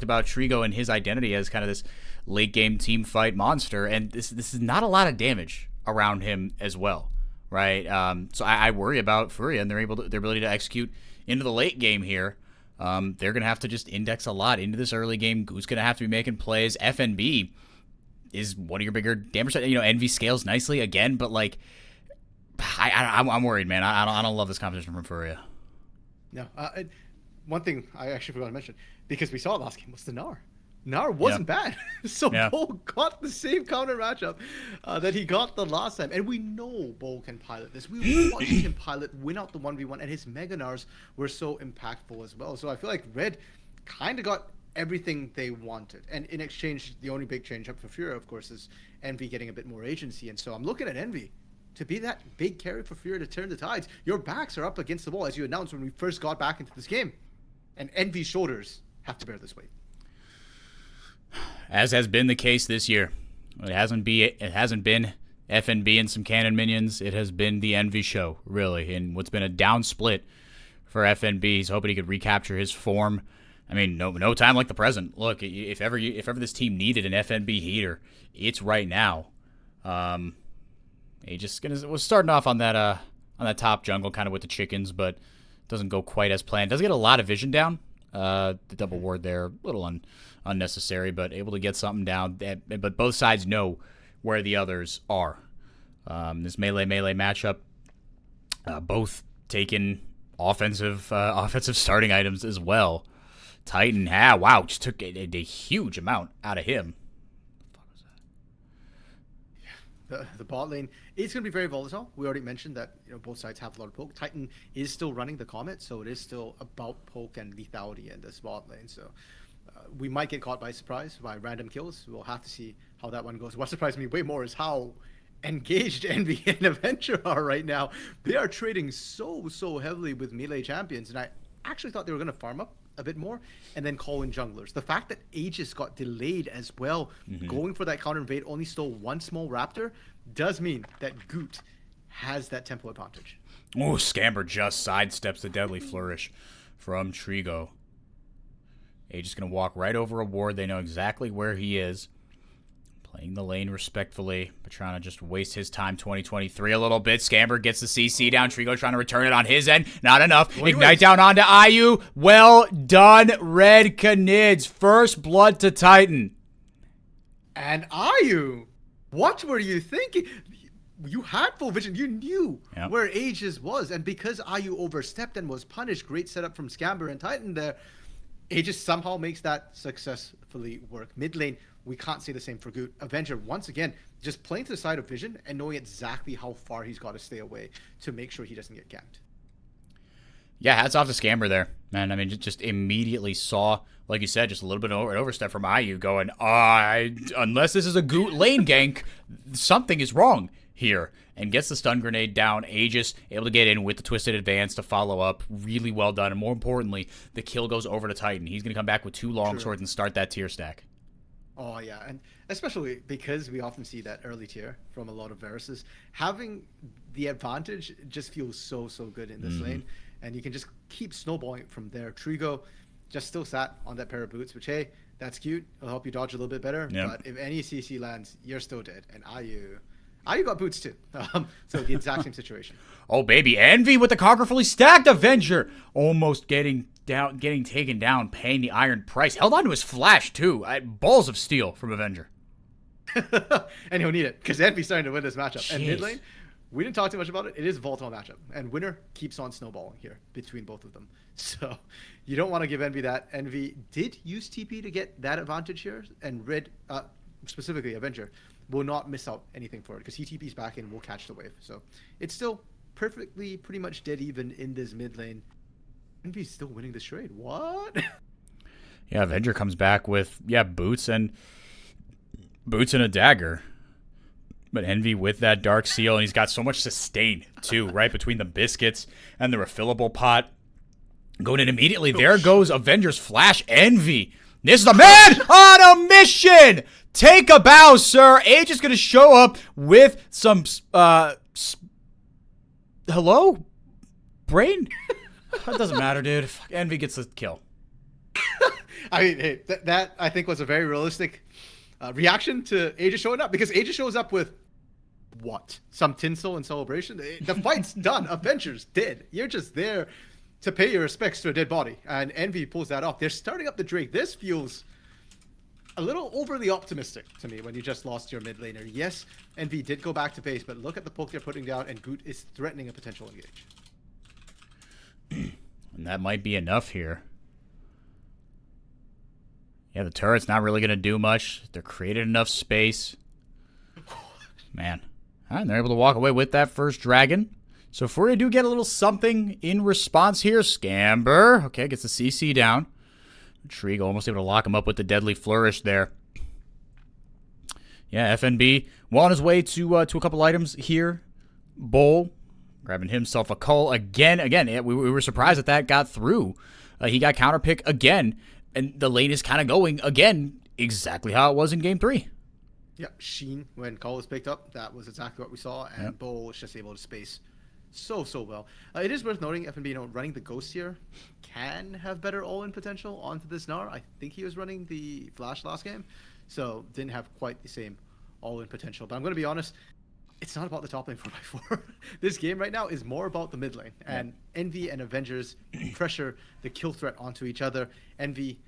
about Trigo and his identity as kind of this late game team fight monster, and this is not a lot of damage around him as well, right? So I worry about Furia and their ability to execute into the late game here. They're gonna have to just index a lot into this early game. Goot's gonna have to be making plays. FNB is one of your bigger damage. Envy scales nicely again, but like I'm worried, man. I don't love this competition from Furia. No, one thing I actually forgot to mention, because we saw it last game, was the Gnar. Gnar wasn't bad. So Bo got the same counter matchup that he got the last time. And we know Bo can pilot this. We watched him pilot, win out the 1v1, and his Mega Gnars were so impactful as well. So I feel like Red kind of got everything they wanted. And in exchange, the only big change up for Furia, of course, is Envy getting a bit more agency. And so I'm looking at Envy to be that big carry for Furia to turn the tides. Your backs are up against the wall, as you announced when we first got back into this game. And Envy's shoulders have to bear this weight. As has been the case this year. It hasn't been FNB and some cannon minions. It has been the Envy show, really. And what's been a down split for FNB. He's hoping he could recapture his form. I mean, no time like the present. Look, if ever this team needed an FNB heater, it's right now. He just was starting off on that top jungle kind of with the chickens, but doesn't go quite as planned. Does get a lot of vision down. The double ward there, a little unnecessary, but able to get something down. But both sides know where the others are. This melee matchup, both taking offensive starting items as well. Titan, wow, just took a huge amount out of him. The bot lane is going to be very volatile. We already mentioned that both sides have a lot of poke. Titan is still running the Comet, so it is still about poke and lethality in this bot lane. So we might get caught by surprise by random kills. We'll have to see how that one goes. What surprised me way more is how engaged Envy and Avenger are right now. They are trading so heavily with melee champions, and I actually thought they were going to farm up a bit more and then call in junglers. The fact that Aegis got delayed as well, going for that counter invade, only stole one small raptor, does mean that Goot has that tempo advantage. Oh, Scamber just sidesteps the deadly flourish from Trigo. Aegis gonna walk right over a ward. They know exactly where he is. Playing the lane respectfully, but trying to just waste his time. 2023 a little bit. Scamber gets the CC down. Trigo trying to return it on his end. Not enough. Ignite down onto IU. Well done, Red Canids. First blood to Titan. And IU, what were you thinking? You had full vision. You knew where Aegis was. And because IU overstepped and was punished, great setup from Scamber and Titan there, Aegis somehow makes that successfully work. Mid lane, we can't say the same for Goot. Avenger, once again, just playing to the side of vision and knowing exactly how far he's got to stay away to make sure he doesn't get ganked. Yeah, hats off to Scamber there, man. I mean, just immediately saw, like you said, just a little bit of an overstep from IU going, unless this is a Goot lane gank, something is wrong here. And gets the stun grenade down. Aegis able to get in with the twisted advance to follow up. Really well done. And more importantly, the kill goes over to Titan. He's going to come back with 2 long swords and start that tier stack. Oh, yeah. And especially because we often see that early tier from a lot of Varuses, having the advantage just feels so good in this lane. And you can just keep snowballing it from there. Trigo just still sat on that pair of boots, which, hey, that's cute. It'll help you dodge a little bit better. Yep. But if any CC lands, you're still dead. And IU got boots too. So the exact same situation. Oh, baby. Envy with the conquer fully stacked Avenger. Almost getting taken down, paying the iron price. Held on to his flash too. Balls of steel from Avenger. And he'll need it because Envy's starting to win this matchup. Jeez. And mid lane, we didn't talk too much about it. It is a volatile matchup. And winner keeps on snowballing here between both of them. So you don't want to give Envy that. Envy did use TP to get that advantage here. And Red, specifically Avenger, will not miss out anything for it because he TP's back and will catch the wave. So it's still perfectly pretty much dead even in this mid lane. Envy's still winning this trade. What? Yeah, Avenger comes back with boots and a dagger. But Envy with that dark seal, and he's got so much sustain too, right between the biscuits and the refillable pot. Going in immediately. There goes Avenger's flash. Envy. This is the man on a mission. Take a bow, sir. Age is going to show up with some, hello? Brain? It doesn't matter, dude. Envy gets the kill. I mean, hey, that I think was a very realistic reaction to Aegis showing up, because Aegis shows up with what? Some tinsel and celebration? The fight's done. Avengers dead. You're just there to pay your respects to a dead body. And Envy pulls that off. They're starting up the Drake. This feels a little overly optimistic to me when you just lost your mid laner. Yes, Envy did go back to base, but look at the poke they're putting down, and Goot is threatening a potential engage. And that might be enough here. Yeah, the turret's not really going to do much. They're created enough space. Man. All right, and they're able to walk away with that first dragon. So Furia do get a little something in response here. Scamber. Okay, gets the CC down. Intrigue almost able to lock him up with the deadly flourish there. Yeah, FNB well on his way to a couple items here. Bull grabbing himself a cull again. We were surprised that got through. He got counterpick again. And the lane is kind of going, again, exactly how it was in Game 3. Yeah, Sheen, when Call was picked up, that was exactly what we saw. And Yep. Bull was just able to space so well. It is worth noting, FNB, running the Ghost here can have better all-in potential onto this Gnar. I think he was running the Flash last game, so didn't have quite the same all-in potential. But I'm going to be honest, it's not about the top lane 4x4. This game right now is more about the mid lane. And Envy and Avengers pressure the kill threat onto each other. Envy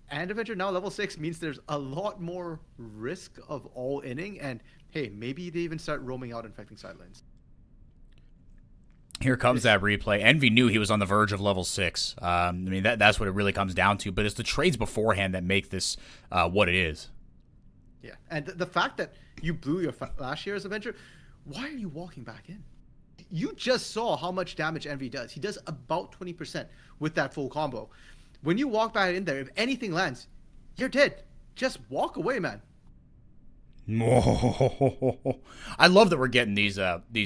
and Avenger now level 6 means there's a lot more risk of all-inning. And hey, maybe they even start roaming out infecting side lanes. Here comes that replay. Envy knew he was on the verge of level 6. I mean, that's what it really comes down to. But it's the trades beforehand that make this what it is. Yeah, and the fact that you blew your last year's Avenger, why are you walking back in? You just saw how much damage Envy does. He does about 20% with that full combo. When you walk back in there, if anything lands, you're dead. Just walk away, man. I love that we're getting these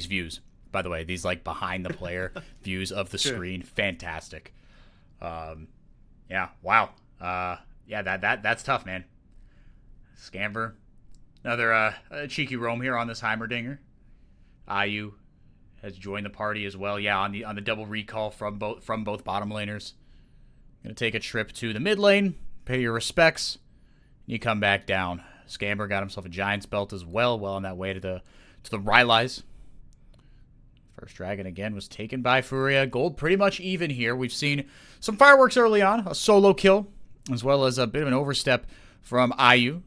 views. By the way, these like behind the player views of the screen, fantastic. Yeah, wow. Yeah, that's tough, man. Scamber, another cheeky roam here on this Heimerdinger. IU has joined the party as well. Yeah, on the double recall from both bottom laners. Gonna take a trip to the mid lane, pay your respects, and you come back down. Scamber got himself a Giant's Belt as well, on that way to the Rylai's. First dragon again was taken by Furia. Gold pretty much even here. We've seen some fireworks early on, a solo kill, as well as a bit of an overstep from IU.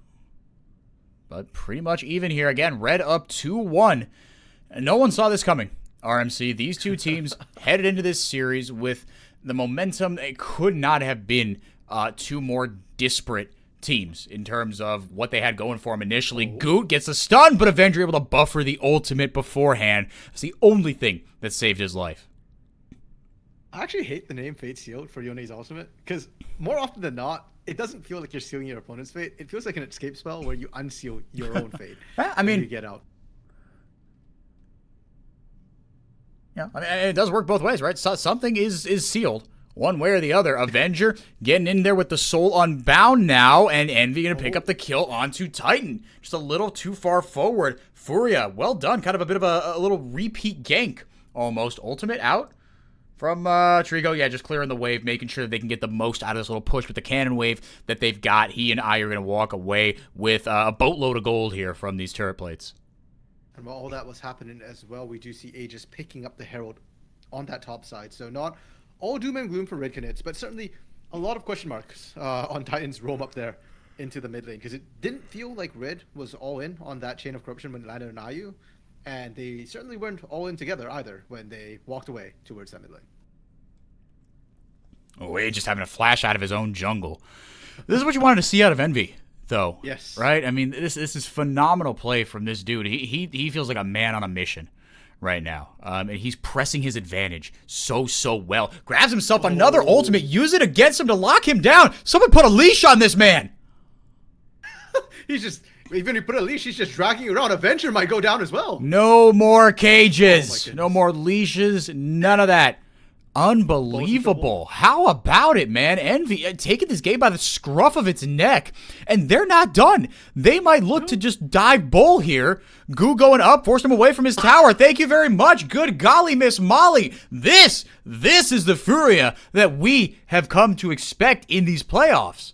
But pretty much even here. Again, red up 2-1. And no one saw this coming. RMC, these two teams headed into this series with the momentum. It could not have been two more disparate teams in terms of what they had going for him initially. Goot gets a stun, but Avenger able to buffer the ultimate beforehand. That's the only thing that saved his life. I actually hate the name Fate Sealed for Yone's ultimate, because more often than not, it doesn't feel like you're sealing your opponent's fate. It feels like an escape spell where you unseal your own fate. I mean, you get out. Yeah, I mean, it does work both ways, right? So something is sealed one way or the other. Avenger getting in there with the soul unbound now, and Envy going to pick up the kill onto Titan. Just a little too far forward. Furia, well done. Kind of a bit of a little repeat gank almost. Ultimate out from Trigo. Yeah, just clearing the wave, making sure that they can get the most out of this little push with the cannon wave that they've got. He and I are going to walk away with a boatload of gold here from these turret plates. And while all that was happening as well, we do see Aegis picking up the Herald on that top side. So not all doom and gloom for Red Canids, but certainly a lot of question marks on Titan's roam up there into the mid lane, because it didn't feel like Red was all in on that chain of corruption when it landed on IU, and they certainly weren't all in together either when they walked away towards that mid lane. Oh, Aegis having a flash out of his own jungle. This is what you wanted to see out of Envy, though. Yes. Right? I mean, this is phenomenal play from this dude. He feels like a man on a mission right now. And he's pressing his advantage so well. Grabs himself another ultimate, use it against him to lock him down. Someone put a leash on this man. He's just, even if you put a leash, he's just dragging you around. Avenger might go down as well. No more cages. No more leashes. None of that. Unbelievable. How about it, man? Envy taking this game by the scruff of its neck, and they're not done. They might look to just dive Bull here. Goo going up, forced him away from his tower. Thank you very much. Good golly, Miss Molly. This is the Furia that we have come to expect in these playoffs.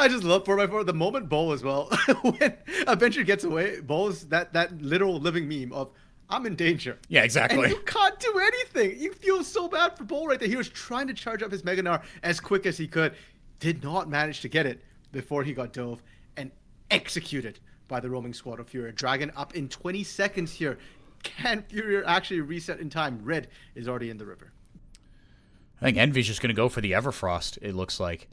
I just love 4x4. The moment Bo as well, when Avenger gets away, Bo's that literal living meme of I'm in danger. Yeah, exactly. And you can't do anything. You feel so bad for Bo right there. He was trying to charge up his Mega Gnar as quick as he could. Did not manage to get it before he got dove and executed by the roaming squad of Furia. Dragon up in 20 seconds here. Can Furia actually reset in time? Red is already in the river. I think Envy's just going to go for the Everfrost, it looks like.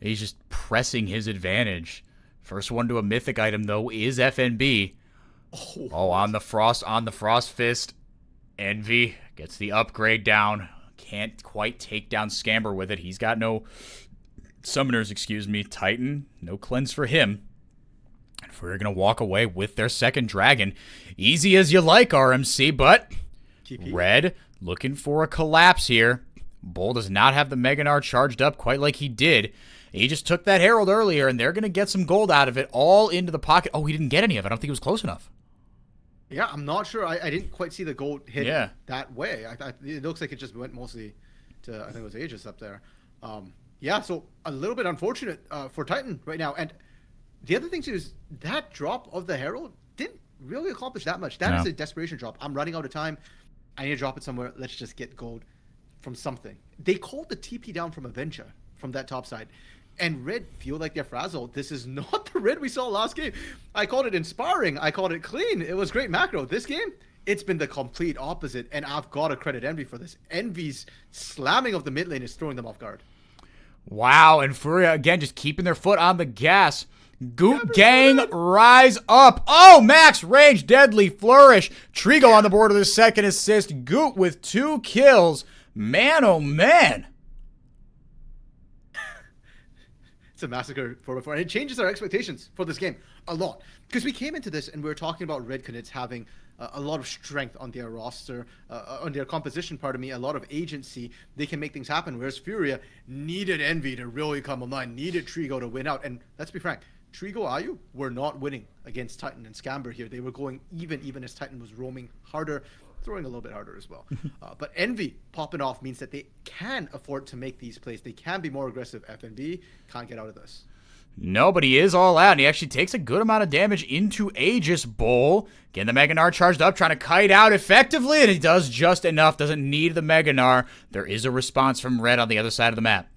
He's just pressing his advantage. First one to a mythic item, though, is FNB. Oh, on the Frost Fist. Envy gets the upgrade down. Can't quite take down Scamber with it. He's got no summoners, excuse me. Titan, no cleanse for him. And we're going to walk away with their second dragon. Easy as you like, RMC, but TP. Red looking for a collapse here. Bull does not have the Mega Gnar charged up quite like he did. He just took that Herald earlier, and they're going to get some gold out of it all into the pocket. Oh, he didn't get any of it. I don't think it was close enough. Yeah, I'm not sure. I didn't quite see the gold hit that way. It looks like it just went mostly to, I think it was Aegis up there. Yeah, so a little bit unfortunate for Titan right now. And the other thing, too, is that drop of the Herald didn't really accomplish that much. That is a desperation drop. I'm running out of time. I need to drop it somewhere. Let's just get gold from something. They called the TP down from Avenger from that top side. And Red feel like they're frazzled. This is not the Red we saw last game. I called it inspiring. I called it clean. It was great macro. This game, it's been the complete opposite. And I've got to credit Envy for this. Envy's slamming of the mid lane is throwing them off guard. Wow, and Furia, again, just keeping their foot on the gas. Goot gang, rise up. Oh, max range, deadly flourish. Trigo on the board with his second assist. Goot with 2 kills. Man, oh man. It's a massacre for before, and it changes our expectations for this game a lot. Because we came into this and we were talking about Red Canids having a lot of strength on their roster, on their composition, pardon me, a lot of agency. They can make things happen, whereas Furia needed Envy to really come online, needed Trigo to win out. And let's be frank, Trigo Ayu were not winning against Titan and Scamber here. They were going even as Titan was roaming harder, throwing a little bit harder as well. But Envy popping off means that they can afford to make these plays. They can be more aggressive. FNB can't get out of this. No, but he is all out, and he actually takes a good amount of damage into Aegis Bull. Getting the Mega Gnar charged up, trying to kite out effectively, and he does just enough. Doesn't need the Mega Gnar. There is a response from Red on the other side of the map.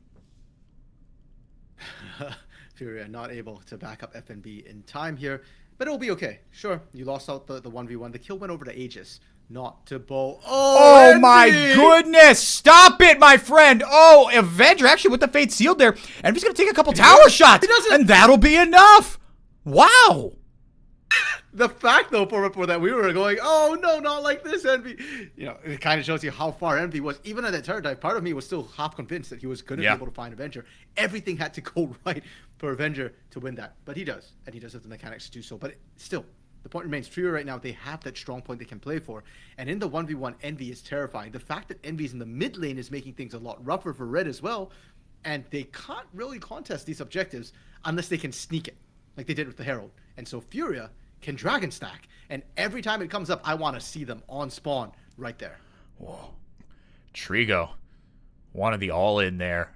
Furia not able to back up FNB in time here, but it'll be okay. Sure, you lost out the 1v1. The kill went over to Aegis, not to Bo. Oh my goodness! Stop it, my friend! Oh, Avenger actually with the Fate Sealed there. And he's going to take a couple tower shots, and that'll be enough! Wow! The fact, though, for that we were going, oh no, not like this, Envy. You know, it kind of shows you how far Envy was. Even at that turret dive, part of me was still half convinced that he was going to be able to find Avenger. Everything had to go right for Avenger to win that. But he does, and he does have the mechanics to do so. But still, the point remains, Furia right now, they have that strong point they can play for. And in the 1v1, Envy is terrifying. The fact that Envy's in the mid lane is making things a lot rougher for Red as well. And they can't really contest these objectives unless they can sneak it, like they did with the Herald. And so Furia can dragon stack, and every time it comes up, I want to see them on spawn right there. Whoa. Trigo, one of the all-in there.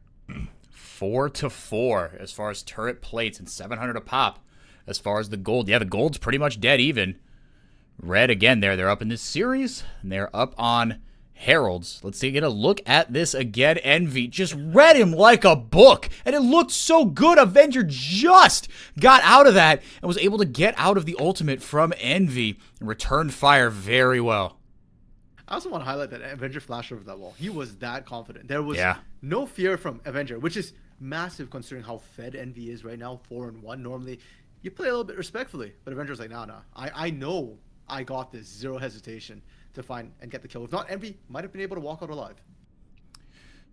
4-4 as far as turret plates and 700 a pop as far as the gold. Yeah, the gold's pretty much dead even. Red, again, they're up in this series, and they're up on Heralds. Let's get a look at this again. Envy just read him like a book, and it looked so good. Avenger just got out of that and was able to get out of the ultimate from Envy and returned fire very well. I also want to highlight that Avenger flashed over that wall. He was that confident. There was no fear from Avenger, which is massive considering how fed Envy is right now, 4-1. Normally, you play a little bit respectfully, but Avenger's like, nah. I know I got this. Zero hesitation to find and get the kill. If not, Envy might have been able to walk out alive.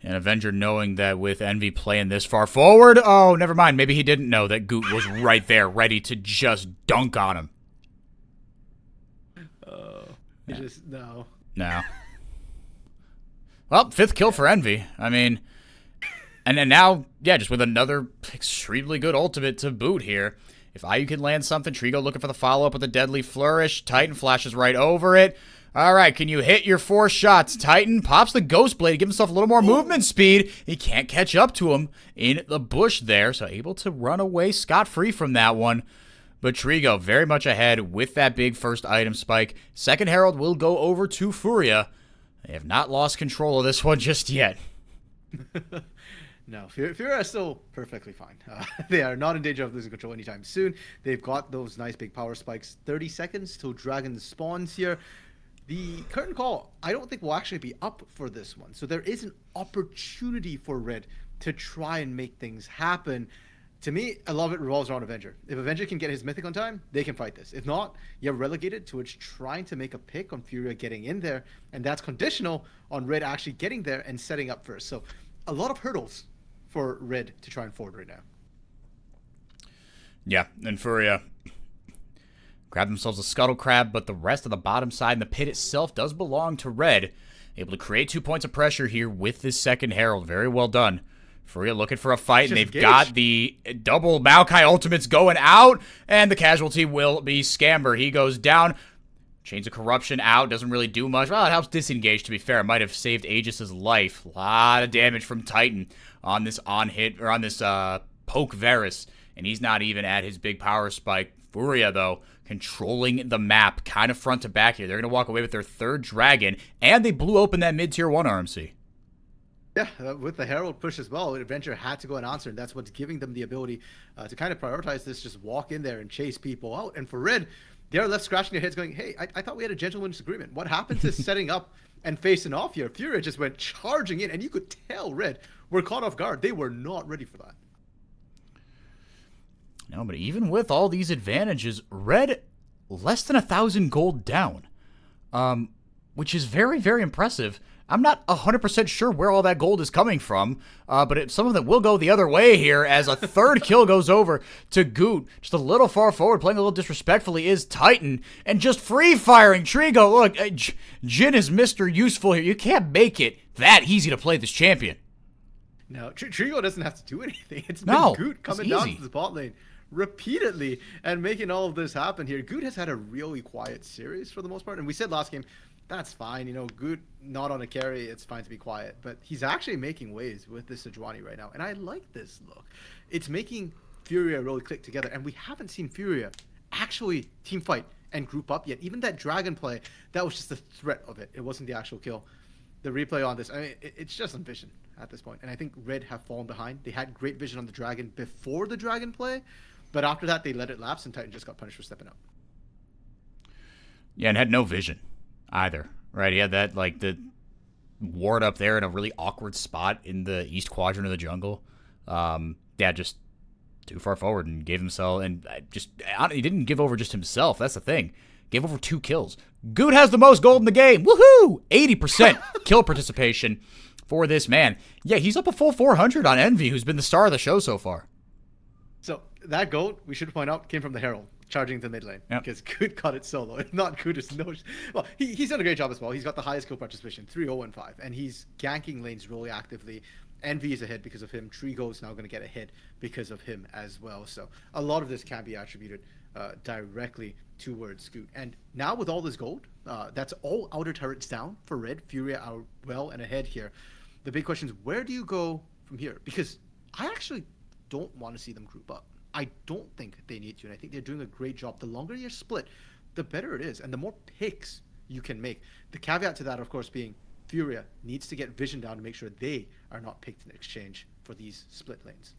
And Avenger knowing that with Envy playing this far forward, oh, never mind. Maybe he didn't know that Goot was right there, ready to just dunk on him. No. Well, 5th kill for Envy. I mean, and then now, yeah, just with another extremely good ultimate to boot here. If IU can land something, Trigo looking for the follow-up with a deadly flourish. Titan flashes right over it. All right, can you hit your 4 shots? Titan pops the Ghost Blade to give himself a little more movement speed. He can't catch up to him in the bush there, so able to run away scot-free from that one. But Trigo very much ahead with that big first item spike. Second Herald will go over to Furia. They have not lost control of this one just yet. No, Furia is still perfectly fine. They are not in danger of losing control anytime soon. They've got those nice big power spikes. 30 seconds till Dragon spawns here. The curtain call, I don't think will actually be up for this one. So there is an opportunity for Red to try and make things happen. To me, a lot of it revolves around Avenger. If Avenger can get his Mythic on time, they can fight this. If not, you're relegated towards trying to make a pick on Furia getting in there, and that's conditional on Red actually getting there and setting up first. So a lot of hurdles for Red to try and forward right now. Yeah, and Furia grab themselves a Scuttle Crab, but the rest of the bottom side and the pit itself does belong to Red. Able to create 2 points of pressure here with this second Herald. Very well done. Furia looking for a fight, and they've got the double Maokai ultimates going out, and the casualty will be Scamber. He goes down. Chains of Corruption out, doesn't really do much. Well, it helps disengage, to be fair. It might have saved Aegis's life. A lot of damage from Titan on this poke Varus, and he's not even at his big power spike. Furia, though, controlling the map kind of front to back here. They're going to walk away with their 3rd dragon, and they blew open that mid-tier 1 RMC. Yeah, with the Herald push as well, Adventure had to go and answer, and that's what's giving them the ability to kind of prioritize this, just walk in there and chase people out. And for Red, they're left scratching their heads going, hey, I thought we had a gentleman's agreement. What happened to setting up and facing off here? Furia just went charging in, and you could tell Red were caught off guard. They were not ready for that. No, but even with all these advantages, Red less than 1,000 gold down, which is very, very impressive. I'm not 100% sure where all that gold is coming from, but some of them will go the other way here as a 3rd kill goes over to Goot. Just a little far forward, playing a little disrespectfully is Titan, and just free-firing Trigo. Look, Jin is Mr. Useful here. You can't make it that easy to play this champion. No, Trigo doesn't have to do anything. It's been Goot coming down to the bot lane repeatedly and making all of this happen here. Goot has had a really quiet series for the most part, and we said last game, that's fine, you know, Goot not on a carry, it's fine to be quiet, but he's actually making waves with this Sejuani right now, and I like this look. It's making Furia really click together, and we haven't seen Furia actually team fight and group up yet. Even that dragon play, that was just the threat of it. It wasn't the actual kill. The replay on this, I mean, it's just on vision at this point, and I think Red have fallen behind. They had great vision on the dragon before the dragon play, but after that, they let it lapse, and Titan just got punished for stepping up. Yeah, and had no vision either, right? He had that, like, the ward up there in a really awkward spot in the east quadrant of the jungle. Yeah, just too far forward and gave himself, and he didn't give over just himself. That's the thing. Gave over 2 kills. Goot has the most gold in the game. Woohoo! 80% kill participation for this man. Yeah, he's up a full 400 on Envy, who's been the star of the show so far. So that gold, we should point out, came from the Herald, charging the mid lane, because Goot caught it solo. If not, Goot is no... Well, he's done a great job as well. He's got the highest kill participation, 3-0-5, and he's ganking lanes really actively. Envy is ahead because of him. Trigo is now going to get a hit because of him as well. So a lot of this can be attributed directly towards Goot. And now with all this gold, that's all outer turrets down for Red. Furia are well and ahead here. The big question is, where do you go from here? Because I actually don't want to see them group up. I don't think they need to, and I think they're doing a great job. The longer you're split, the better it is, and the more picks you can make. The caveat to that, of course, being Furia needs to get vision down to make sure they are not picked in exchange for these split lanes.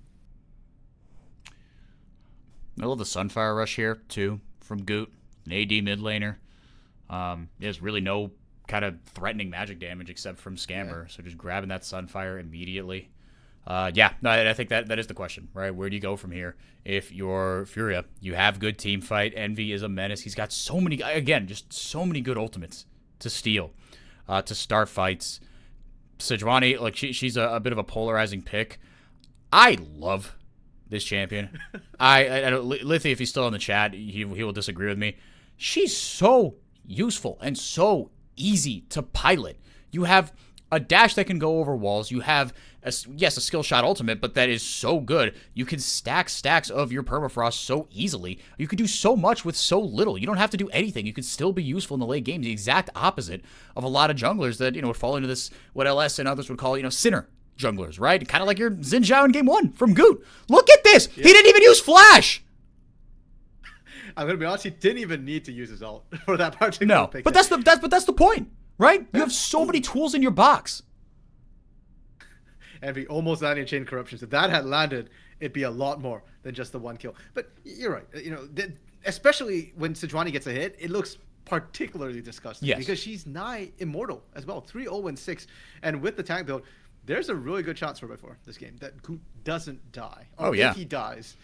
I love the Sunfire Rush here, too, from Goot, an AD mid laner. There's really no kind of threatening magic damage except from Scammer, so just grabbing that Sunfire immediately. Yeah, no, I think that is the question, right? Where do you go from here? If you're Furia, you have good team fight. Envy is a menace. He's got so many, again, just so many good ultimates to steal, to start fights. Sejuani, like, she's a bit of a polarizing pick. I love this champion. I Lithy, if he's still in the chat, he will disagree with me. She's so useful and so easy to pilot. You have a dash that can go over walls. You have, yes, a skill shot ultimate, but that is so good. You can stack stacks of your permafrost so easily. You can do so much with so little. You don't have to do anything. You can still be useful in the late game. The exact opposite of a lot of junglers that, would fall into this, what LS and others would call, sinner junglers, right? Kind of like your Xin Zhao in game 1 from Goot. Look at this. Yeah. He didn't even use flash. I'm gonna be honest. He didn't even need to use his ult for that particular pick. But that's the point. Right? You have so many tools in your box. Envy almost landing chain corruptions. If that had landed, it'd be a lot more than just the 1 kill. But you're right. Especially when Sejuani gets a hit, it looks particularly disgusting. Yes. Because she's nigh immortal as well. 3-0-6. And with the tank build, there's a really good chance for this game that Goot doesn't die. Or if he dies,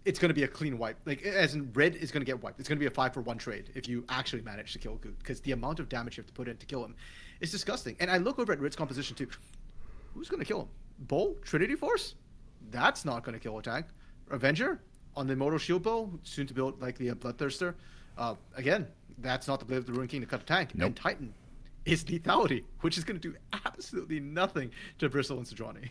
it's going to be a clean wipe. Like, as in red is going to get wiped. It's going to be a 5-for-1 trade if you actually manage to kill Goot, because the amount of damage you have to put in to kill him is disgusting. And I look over at Red's composition too. Who's going to kill him? Bull? Trinity Force? That's not going to kill a tank. Avenger on the Immortal Shield Bow, soon to build likely a Bloodthirster. Again, that's not the Blade of the Ruined King to cut a tank. Nope. And Titan is lethality, which is going to do absolutely nothing to Bristle and Sejuani.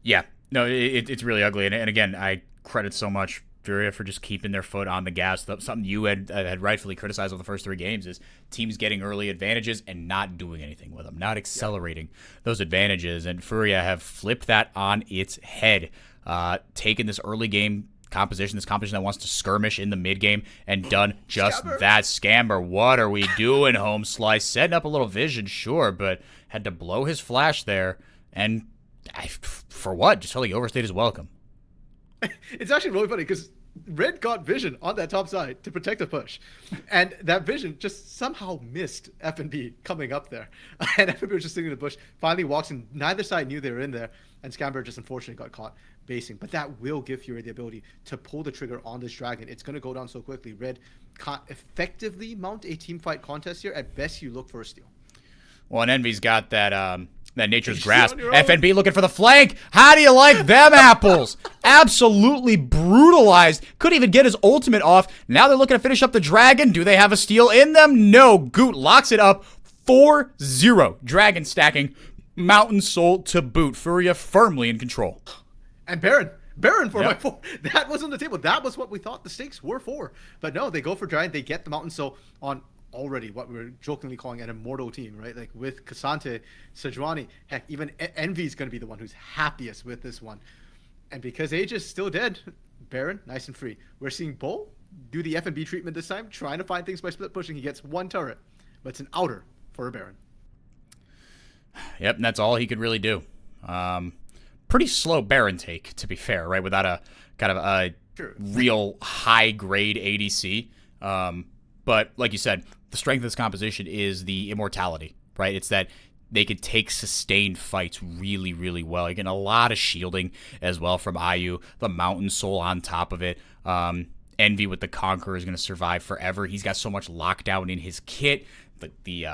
Yeah. No, it's really ugly. And again, I credit so much Furia for just keeping their foot on the gas. Something you had rightfully criticized over the first 3 games is teams getting early advantages and not doing anything with them, not accelerating those advantages. And Furia have flipped that on its head, taken this early game composition, this composition that wants to skirmish in the mid game, and done just that. Scamber, what are we doing, Home Slice? Setting up a little vision, sure, but had to blow his flash there. And for what? Just totally overstayed his welcome. It's actually really funny because Red got vision on that top side to protect a push, and that vision just somehow missed F&B coming up there, and F&B was just sitting in the bush. Finally walks in. Neither side knew they were in there, and Scamber just unfortunately got caught basing. But that will give Fury the ability to pull the trigger on this dragon. It's going to go down so quickly. Red can't effectively mount a team fight contest here. At best, you look for a steal. Well, and Envy's got that Nature's Grasp. FNB looking for the flank. How do you like them apples? Absolutely brutalized. Couldn't even get his ultimate off. Now they're looking to finish up the dragon. Do they have a steal in them? No. Goot locks it up. 4-0. Dragon stacking. Mountain Soul to boot. Furia firmly in control. And Baron for my 4. That was on the table. That was what we thought the stakes were for. But no, they go for Dragon. They get the Mountain Soul on already what we were jokingly calling an immortal team, right? Like with Cassante, Sejuani, heck, even Envy's going to be the one who's happiest with this one. And because Age is still dead, Baron, nice and free. We're seeing Bull do the F&B treatment this time, trying to find things by split pushing. He gets 1 turret, but it's an outer for a Baron. Yep, and that's all he could really do. Pretty slow Baron take, to be fair, right? Without a kind of a real high-grade ADC. But like you said, the strength of this composition is the immortality, right? It's that they could take sustained fights really, really well. Again, a lot of shielding as well from IU. The Mountain Soul on top of it. Envy with the Conqueror is going to survive forever. He's got so much lockdown in his kit. The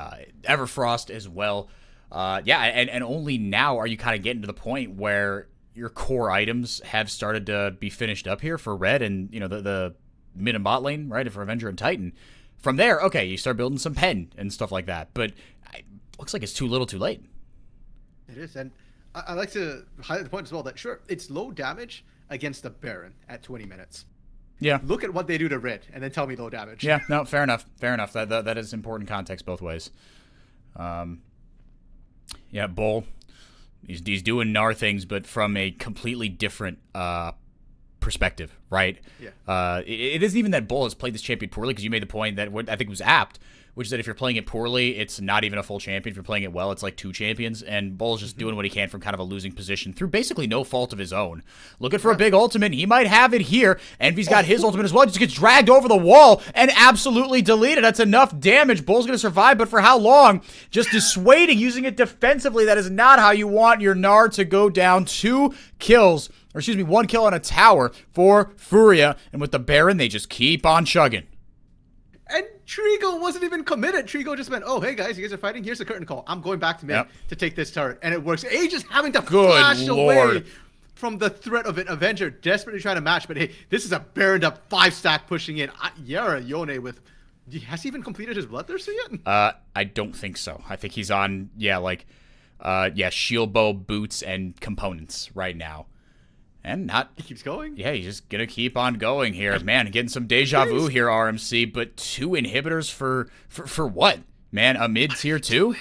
Everfrost as well. And only now are you kind of getting to the point where your core items have started to be finished up here for Red and, the mid and bot lane, right, for Avenger and Titan. From there, okay, you start building some pen and stuff like that. But looks like it's too little too late. It is. And I like to highlight the point as well that, sure, it's low damage against the Baron at 20 minutes. Yeah. Look at what they do to Red and then tell me low damage. Yeah, no, fair enough. Fair enough. That is important context both ways. Yeah, Bull, he's doing Gnar things, but from a completely different perspective, right? Yeah. It isn't even that Bull has played this champion poorly, because you made the point that I think was apt, which is that if you're playing it poorly, it's not even a full champion. If you're playing it well, it's like 2 champions, and Bull's just doing what he can from kind of a losing position through basically no fault of his own. Looking for a big ultimate. He might have it here. Envy's got his ultimate as well. Just gets dragged over the wall and absolutely deleted. That's enough damage. Bull's going to survive, but for how long? Just dissuading, using it defensively. That is not how you want your Gnar to go down. 2 kills. Or excuse me, 1 kill on a tower for Furia. And with the Baron, they just keep on chugging. And Trigo wasn't even committed. Trigo just went, oh, hey, guys, you guys are fighting? Here's the curtain call. I'm going back to mid to take this turret. And it works. Age is having to flash away from the threat of an Avenger, desperately trying to match. But, hey, this is a Baroned up 5-stack pushing in. Yara Yone with Has he even completed his Bloodthirster yet? I don't think so. I think he's on, shield bow, boots, and components right now. And He keeps going. yeah, he's just gonna keep on going here. Man, getting some deja vu here, RMC, but 2 inhibitors for what? Man, a mid tier 2?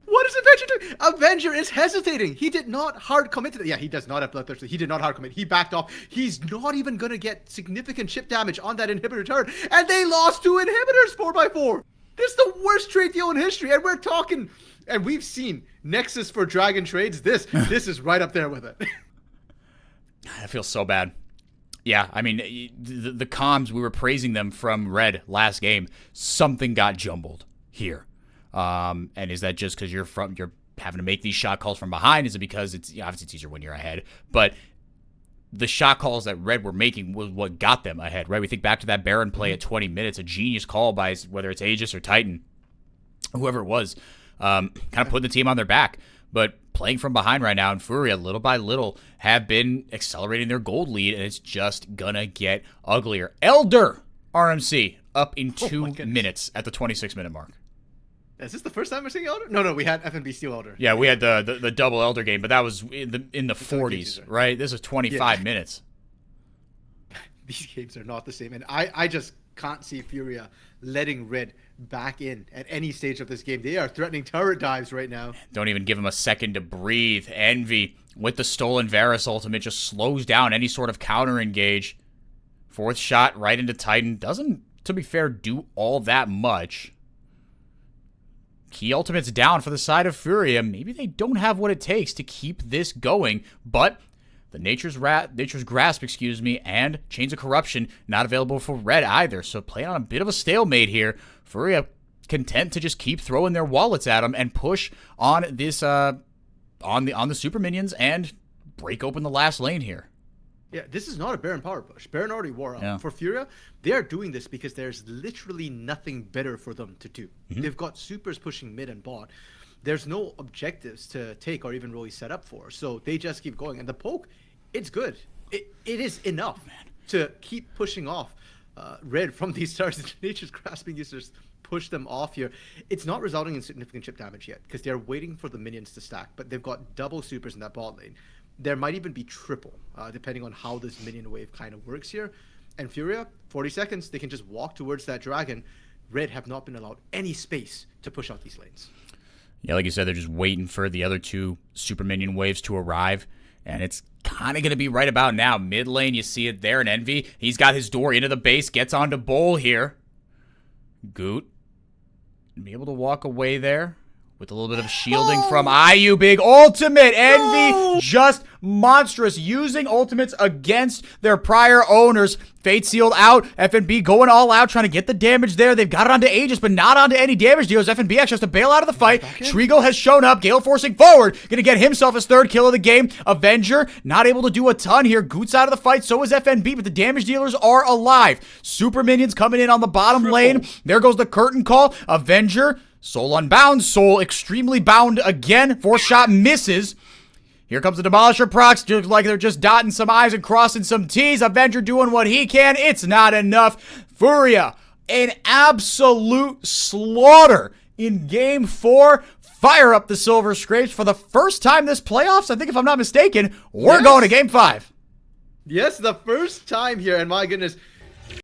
What is Avenger doing? Avenger is hesitating. He did not hard commit to that. Yeah, he does not have Bloodthirster. He did not hard commit. He backed off. He's not even going to get significant chip damage on that inhibitor turret. And they lost 2 inhibitors 4x4. This is the worst trade deal in history. And we're talking, and we've seen Nexus for Dragon trades. This is right up there with it. I feel so bad. Yeah, I mean, the comms, we were praising them from Red last game. Something got jumbled here. And is that just because you're having to make these shot calls from behind? Is it because obviously it's easier when you're ahead? But the shot calls that Red were making was what got them ahead, right? We think back to that Baron play at 20 minutes, a genius call by whether it's Aegis or Titan, whoever it was, kind of putting the team on their back. But playing from behind right now, and Furia, little by little, have been accelerating their gold lead, and it's just gonna get uglier. Elder RMC up in 2 minutes at the 26-minute mark. Is this the first time we're seeing Elder? No, we had FNB Steel Elder. Yeah, we had the double Elder game, but that was in the 40s, right? This is 25 minutes. These games are not the same, and I just can't see Furia letting Red back in at any stage of this game. They are threatening turret dives right now. Don't even give him a second to breathe. Envy with the stolen Varus ultimate just slows down any sort of counter engage. 4th shot right into Titan. Doesn't, to be fair, do all that much. Key ultimate's down for the side of Furia. Maybe they don't have what it takes to keep this going, but the Nature's Grasp, and Chains of Corruption not available for Red either. So playing on a bit of a stalemate here. Furia content to just keep throwing their wallets at them and push on this on the super minions and break open the last lane here. Yeah, this is not a Baron power push. Baron already wore out. Yeah. For Furia, they are doing this because there's literally nothing better for them to do. They've got supers pushing mid and bot. There's no objectives to take or even really set up for. So they just keep going. And the poke, it's good. It is enough to keep pushing off Red from these stars. Nature's Grasping users push them off here. It's not resulting in significant chip damage yet because they're waiting for the minions to stack. But they've got double supers in that bot lane. There might even be triple, depending on how this minion wave kind of works here. And Furia, 40 seconds, they can just walk towards that dragon. Red have not been allowed any space to push out these lanes. Yeah, like you said, they're just waiting for the other 2 super minion waves to arrive. And it's kind of going to be right about now. Mid lane, you see it there in Envy. He's got his door into the base, gets onto Bowl here. Goot, be able to walk away there. With a little bit of shielding from IU. Big ultimate. Envy just monstrous. Using ultimates against their prior owners. Fate sealed out. FNB going all out, trying to get the damage there. They've got it onto Aegis, but not onto any damage deals. FNB actually has to bail out of the fight. Trigo has shown up. Gale forcing forward. Gonna get himself his 3rd kill of the game. Avenger not able to do a ton here. Goot's out of the fight. So is FNB, but the damage dealers are alive. Super minions coming in on the bottom lane. There goes the curtain call. Avenger. Soul unbound. Soul extremely bound again. 4th shot misses. Here comes the Demolisher procs. Looks like they're just dotting some I's and crossing some T's. Avenger doing what he can. It's not enough. Furia, an absolute slaughter in Game 4. Fire up the Silver Scrapes for the first time this playoffs. I think if I'm not mistaken, we're going to Game 5. Yes, the first time here, and my goodness,